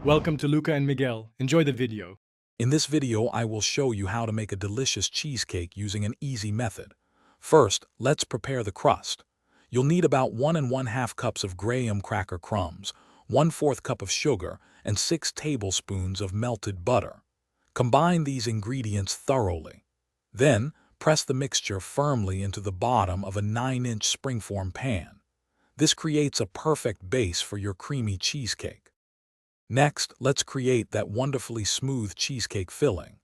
Welcome to Luca and Miguel. Enjoy the video. In this video, I will show you how to make a delicious cheesecake using an easy method. First, let's prepare the crust. You'll need about 1½ cups of graham cracker crumbs, 1/4 cup of sugar, and 6 tablespoons of melted butter. Combine these ingredients thoroughly. Then, press the mixture firmly into the bottom of a 9-inch springform pan. This creates a perfect base for your creamy cheesecake. Next, let's create that wonderfully smooth cheesecake filling.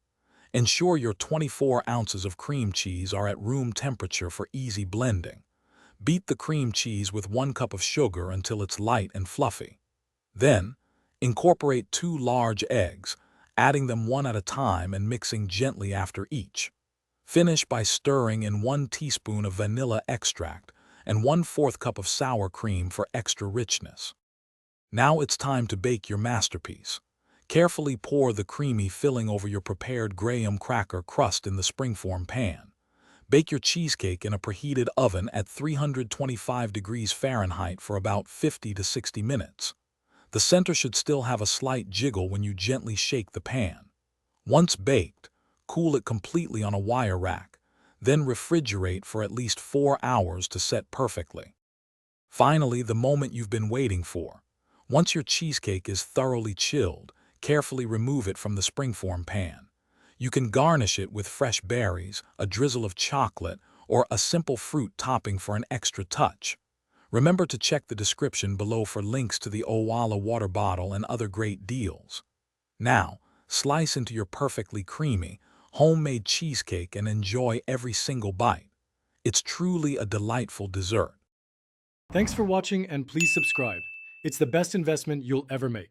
Ensure your 24 ounces of cream cheese are at room temperature for easy blending. Beat the cream cheese with 1 cup of sugar until it's light and fluffy. Then, incorporate 2 large eggs, adding them one at a time and mixing gently after each. Finish by stirring in 1 teaspoon of vanilla extract and 1/4 cup of sour cream for extra richness. Now it's time to bake your masterpiece. Carefully pour the creamy filling over your prepared graham cracker crust in the springform pan. Bake your cheesecake in a preheated oven at 325 degrees Fahrenheit for about 50 to 60 minutes. The center should still have a slight jiggle when you gently shake the pan. Once baked, cool it completely on a wire rack, then refrigerate for at least 4 hours to set perfectly. Finally, the moment you've been waiting for. Once your cheesecake is thoroughly chilled, carefully remove it from the springform pan. You can garnish it with fresh berries, a drizzle of chocolate, or a simple fruit topping for an extra touch. Remember to check the description below for links to the Owala water bottle and other great deals. Now, slice into your perfectly creamy, homemade cheesecake and enjoy every single bite. It's truly a delightful dessert. Thanks for watching and please subscribe. It's the best investment you'll ever make.